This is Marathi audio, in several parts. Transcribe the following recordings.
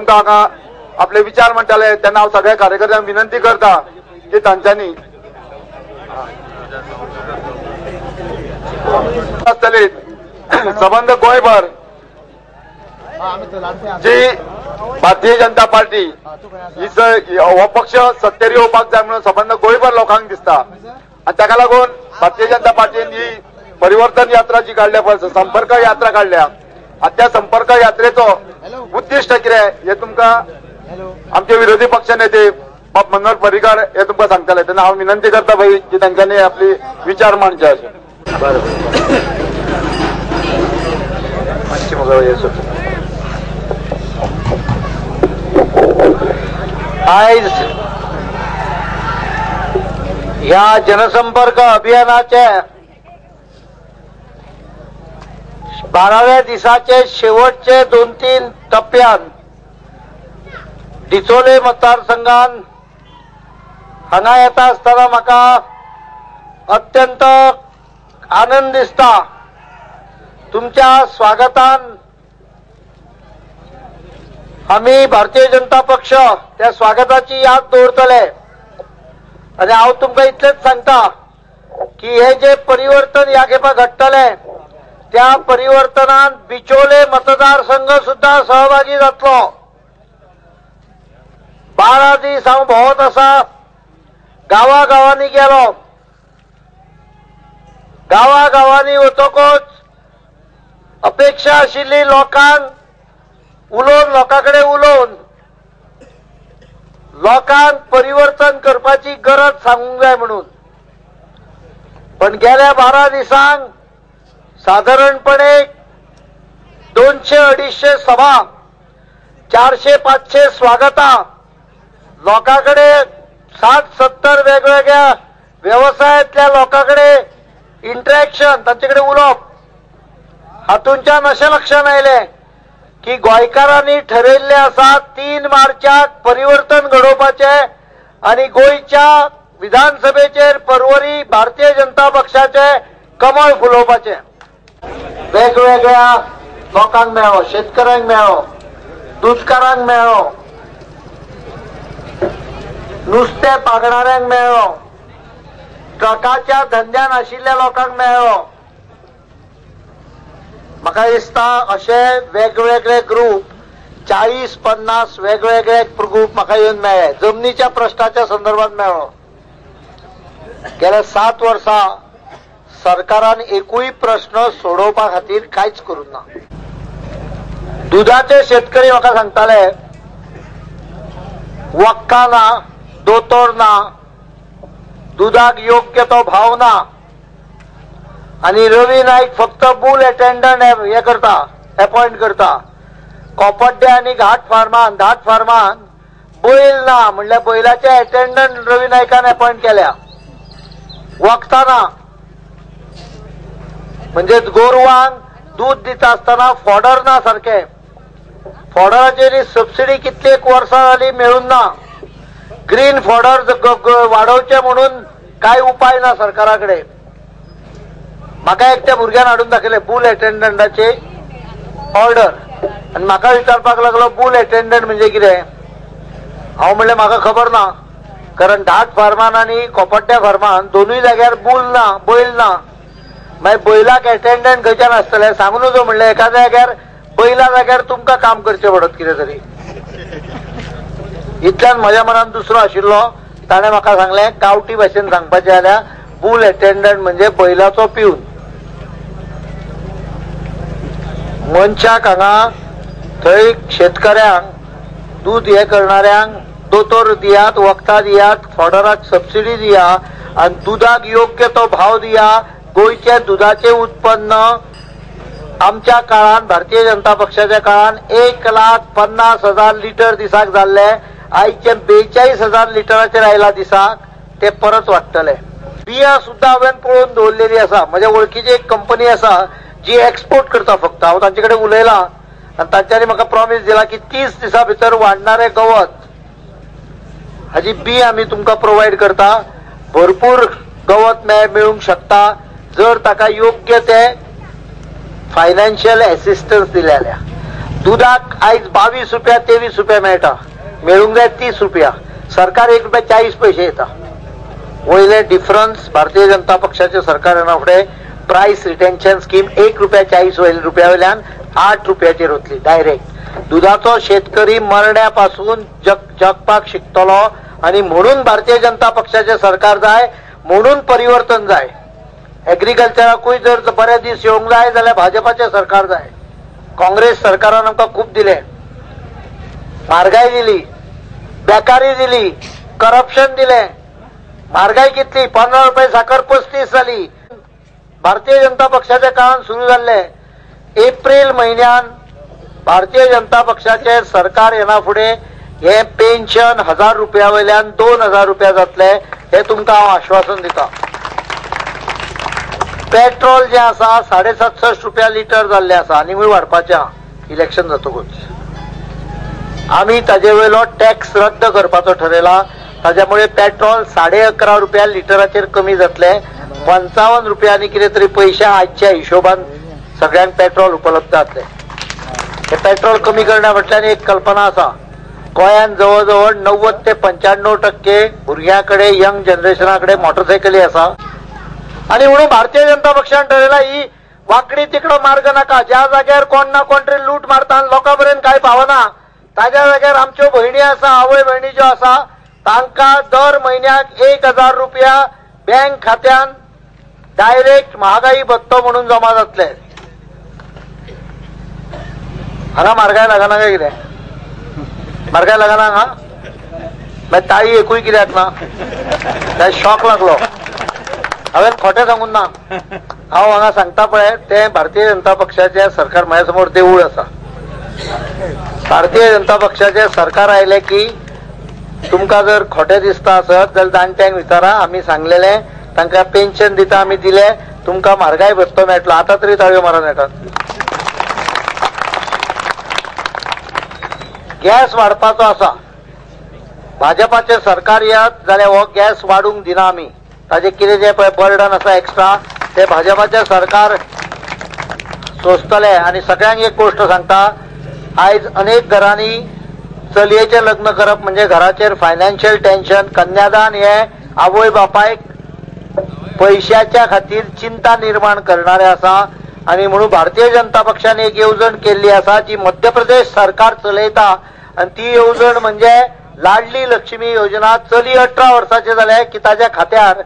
तुमकां हांगा आपले विचार म्हणटाले तेन्ना हांव सगळ्या कार्यकर्त्यांक विनंती करता की तांच्यांनी संबंध गोंयभर जी भारतीय जनता पार्टी हो पक्ष सत्तेर येवपाक जाय म्हणून संबंध गोंयभर लोकांक दिसता आनी ताका लागून भारतीय जनता पार्टीन ही परिवर्तन यात्रा जी काढल्या पळय संपर्क यात्रा काढल्या आनी त्या संपर्क यात्रेचो उद्दिष्ट कितें हे तुमकां आमचे विरोधी पक्ष नेते बाब मनोहर पर्रीकर हे तुमकां सांगतले तेन्ना हांव विनंती करता भाई की तांच्यांनी आपली विचार मांडचे अशें आयज ह्या जनसंपर्क अभियानाचे 12व्या दिसाचे शेवटचे 2-3 टप्प्यान डिचोले मतदारसंघान हांगा येता आसतना म्हाका अत्यंत आनंद दिसता तुमच्या स्वागतान आम्ही भारतीय जनता पक्ष त्या स्वागताची याद दवरतले आणि हांव तुमकां इतलेच सांगता की हे जे परिवर्तन ह्या खेपा घडटले त्या परिवर्तनात बिचोले मतदारसंघ सुद्धा सहभागी जातलो 12 दीस हांव भोंवत आसा गांवागांवांनी गेलो गांवागांवांनी वतकच अपेक्षा आशिल्ली लोकांक उलोवन लोकांकडे उलोवन लोकांक परिवर्तन करपाची गरज सांगूंक जाय म्हणून पण गेल्या 12 दिसांक साधारणपणे 200-250 सभा 400-500 स्वागतां लोकांकडे 60-70 वेगवेगळ्या व्यवसायातल्या लोकांकडे इंटरॅक्शन तांचेकडे उलोवप हातूंच्यान अशें लक्षात आयलें की गोंयकारांनी ठरयल्लें आसा 3 मार्चाक परिवर्तन घडोवपाचे आनी गोंयच्या विधानसभेचेर परवरी भारतीय जनता पक्षाचे कमळ फुलोवपाचे वेगवेगळ्या लोकांक मेळ्ळो शेतकऱ्यांक मेळ्ळो दूधकारांक मेळ्ळो नुस्तें पागणाऱ्यांक मेळ्ळो ट्रकाच्या धंद्यान आशिल्ल्या लोकांक मेळ्ळो म्हाका दिसता अशे वेगवेगळे ग्रुप 40-50 वेगवेगळे ग्रुप म्हाका येवन मेळ्ळे जमनीच्या प्रश्नाच्या संदर्भात मेळ्ळो गेल्या 7 वर्सां सरकारान एकूय प्रश्न सोडोवपा खातीर कांयच करूंक ना दुधाचे शेतकरी म्हाका सांगताले वखदां ना दोतोर ना दुधाक योग्य तो भाव ना आणि रवी नाईक फक्त बुल अटेंडंट हे करता अपॉइंट करता कोपड्डे आणि घाट फार्मान बैल ना म्हणल्यार बैलाचे अटेंडंट रवी नाईकान अपॉइंट केल्या वखदां ना म्हणजे गोरवांक दूध दिता आसतना फॉडर ना सारखे फॉडराचेर सबसिडी कितलीक वर्सां जाली मेळून ना ग्रीन फॉडर वाडोवचे म्हणून काय उपाय ना सरकाराकडे म्हाका एकट्या भुरग्यान हाडून दाखयले बुल अटेंडंटाचे ऑर्डर आनी म्हाका विचारपाक लागलो बुल अटेंडंट म्हणजे कितें हांव म्हणलें म्हाका खबर ना कारण धाट फार्मान आनी कोपड्ड्या फार्मान दोनूय जाग्यार बुल ना बैल ना मागीर बैलाक अटेंडंट खंयच्यान आसतले सांगून नजो म्हणलें एखाद्या जाग्यार बैला जाग्यार तुमकां काम करचें पडत कितें तरी इतल्यान म्हज्या मनान दुसरो आशिल्लो ताणें म्हाका सांगलें गांवठी भाशेन सांगपाचें जाल्यार बुल अटेंडंट म्हणजे बैलाचो पिवन मनशाक हांगा थंय शेतकऱ्यांक दूध हे करणाऱ्यांक दोतोर दियात वखदां दियात फॉडराक सबसिडी दिया आनी दुधाक योग्य तो भाव दिया गोंयचे दुधाचे उत्पन्न आमच्या काळान भारतीय जनता पक्षाच्या काळान 1,50,000 लिटर दिसाक जाल्ले आयचे 42,000 लिटराचेर आयला दिसाक ते परत वाडटले बियां सुद्धा हांवें पळोवन दवरलेली आसा म्हज्या वळखीची एक कंपनी आसा जी एक्सपोर्ट करता फक्त हांव तांचे कडेन उलयलां आनी तांच्यांनी म्हाका प्रॉमिस दिला की 30 दिसां भितर वाडणारे गवत हाजी बी आमी तुमकां प्रोवायड करता भरपूर गवत मेळूंक शकता जर ताका योग्य ते फायनान्शियल असिस्टन्स दिले जाल्यार दुधाक आयज 22 रुपया 23 रुपया मेळटा, मेळूंक जाय 30 रुपया, सरकार 1 रुपया 40 पैसे येता. वयले डिफरन्स भारतीय जनता पक्षाचे सरकार येना फुडें प्राइस रिटेन्शन स्कीम 1 रुपया 40 रुपया वयल्यान 8 रुपयाचेर वतली डायरेक्ट. दुधाचो शेतकरी मरण्यापासून जगपाक शिकतलो आणि म्हणून भारतीय जनता पक्षाचे सरकार जाय, म्हणून परिवर्तन जाय. एग्रीकल्चराकूय जर बरे दीस येवंक जाय जाल्यार भाजपाचे सरकार जाय. काँग्रेस सरकारान आमकां खूब दिले, म्हारगाय दिली, बेकारी दिली, करप्शन दिलें. म्हारगाय कितली? 15 रुपये साखर 35 जाली. भारतीय जनता पक्षाच्या काळात सुरू जाल्ले एप्रिल म्हयन्यान भारतीय जनता पक्षाचे सरकार येना फुडें हे पेन्शन 1000 रुपया वयल्यान 2000 रुपया जातले हे तुमकां हांव आश्वासन दिता. पेट्रोल जे आसा 67 रुपया लिटर जाल्ले आसा, आनीकूय वाडपाचें आहा इलेक्शन जातकूच. आमी ताजे वयलो टॅक्स रद्द करपाचो ठरयला. ताज्यामुळे पेट्रोल 11.5 रुपया लिटराचेर कमी जातले. 55 रुपयांनी कितें तरी पयशे आजच्या हिशोबान सगळ्यांक पेट्रोल उपलब्ध जातले. हे पेट्रोल कमी करण्या फाटल्यान एक कल्पना आसा. गोंयांत जवळ 90 ते 95% भुरग्यां यंग जनरेशना कडेन मोटरसायकली आसा. आणि म्हणून भारतीय जनता पक्षान ठरयला ही वांकडी तिकडो मार्ग नाका. ज्या जाग्यार कोण ना कोण तरी लूट मारता आनी लोकां पर्यंत कांय पावना, ताज्या जाग्यार आमच्यो भयणी आसा, आवय भयणी ज्यो आसा तांकां दर म्हयन्याक 1000 रुपया बँक खात्यान डायरेक्ट महागाई भत्तो म्हणून जमा जातले. हांगा म्हारगाय लागना काय कितें? म्हारगाय लागना हांगा? मागीर ताळी एकूय कित्याक ना? काय शॉक लागलो? हांवें खोटें सांगून ना. हांव हांगा सांगता पळय तें भारतीय जनता पक्षाचे सरकार म्हाज्या समोर देवूळ आसा. भारतीय जनता पक्षाचे सरकार आयले की तुमकां जर खोटें दिसता आसत जाल्यार जाणट्यांक विचारा. आमी सांगलेलें तांकां पेन्शन दिता, आमी दिले, तुमकां म्हारगाय भत्तो मेळटलो. आतां तरी ताळयो मारून येतात. गॅस वाडपाचो आसा. भाजपाचें सरकार येत जाल्यार हो गॅस वाडूंक दिना आमी. ताजे कितें जे पळय बर्डन आसा एक्स्ट्रा ते भाजपाचें सरकार सोंसतले. आनी सगळ्यांक एक गोश्ट सांगता, आयज अनेक घरांनी चलयेचें लग्न करप म्हणजे घराचेर फायनान्शियल टेन्शन, कन्यादान हे आवय बापायक पैशाच्या खातीर चिंता निर्माण करणारे आसा. आणि म्हणून भारतीय जनता पक्षान एक येवजण केल्ली आसा जी मध्य प्रदेश सरकार चलयता. आणि ती येवजण म्हणजे लाडली लक्ष्मी योजना. चली 18 वर्साचे जाले की ताच्या खात्यार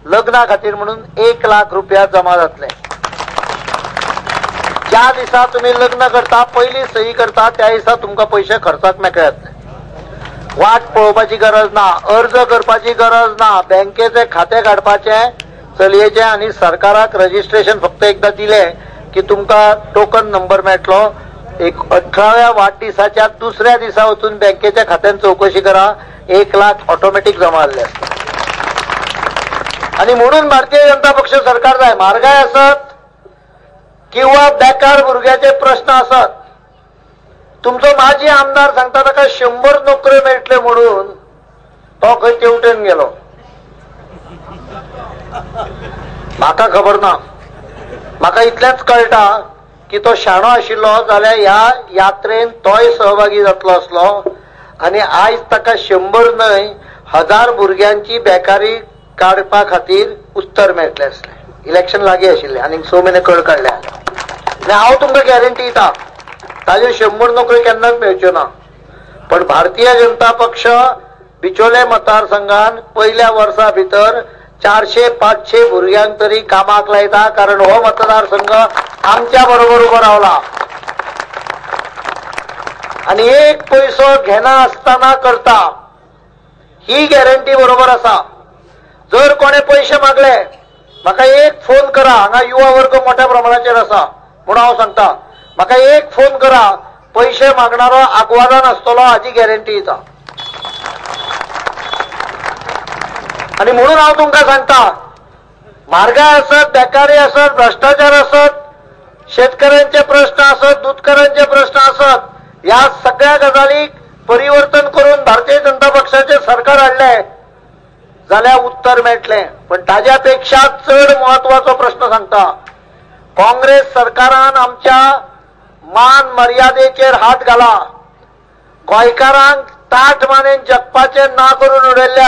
लग्ना खातीर म्हणून 1 लाख रुपया जमा जातले. ज्या दिसा तुम्ही लग्न करता पयली सही करता त्या दिसा तुमकां पैसे खर्चाक मेकळे. वाट पळोवपाची गरज ना, अर्ज करपाची गरज ना, बँकेचे खाते काडपाचे चलयेचे आणि सरकाराक रजिस्ट्रेशन फक्त एकदा दिले की तुमकां टोकन नंबर मेळटलो. 18व्या वाडदिसाच्या दुसऱ्या दिसा वचून बँकेच्या खात्यान चौकशी करा, 1 लाख ऑटोमॅटिक जमा जाल्ले आसता. आणि म्हणून भारतीय जनता पक्ष सरकार जाय. म्हारगाय आसत किंवा बेकार भुरग्याचे प्रश्न आसत. तुमचो माजी आमदार सांगता ताका 100 नोकऱ्यो मेळटल्यो म्हणून तो खंय तेवटेन गेलो. म्हाका खबर ना. म्हाका इतलेंच कळटा की तो शाणो आशिल्लो जाल्यार ह्या यात्रेन तोय सहभागी जातलो आसलो. आणि आयज ताका 100 न्हय 1000 भुरग्यांची बेकारी काडपा खातीर उत्तर मेळटलें आसलें. इलेक्शन लागीं आशिल्लें आनी 6 म्हयने कळ काडले. आनी हांव तुमकां गॅरंटी दिता ताज्यो 100 नोकऱ्यो केन्नाच मेळच्यो ना. पण भारतीय जनता पक्ष बिचोले मतदारसंघान पयल्या वर्सा भितर 400-500 भुरग्यांक तरी कामाक लायता. कारण हो मतदारसंघ आमच्या बरोबर उबो रावला आणि 1 पैसो घेना आसतना करता ही गॅरंटी बरोबर आसा. जर कोणे पैसे मागले म्हाका एक फोन करा. हांगा युवा वर्ग मोठ्या प्रमाणाचेर आसा म्हणून हांव सांगता म्हाका एक फोन करा. पैसे मागणारो आग्वादान आसतलो हाची गॅरंटी दिता. आणि म्हणून हांव तुमकां सांगता म्हारगाय आसत, बेकारी आसत, भ्रष्टाचार आसत, शेतकऱ्यांचे प्रश्न आसत, दूधकारांचे प्रश्न आसत, ह्या सगळ्या गजालीक परिवर्तन करून भारतीय जनता पक्षाचे सरकार हाडले जाल्यार उत्तर मेळटलें. पण ताज्या पेक्षा चड महत्वाचो प्रश्न सांगता. काँग्रेस सरकारान आमच्या मान मर्यादेचेर हात घाला. गोंयकारांक ताठ मानेन जगपाचें ना करून उडयल्ले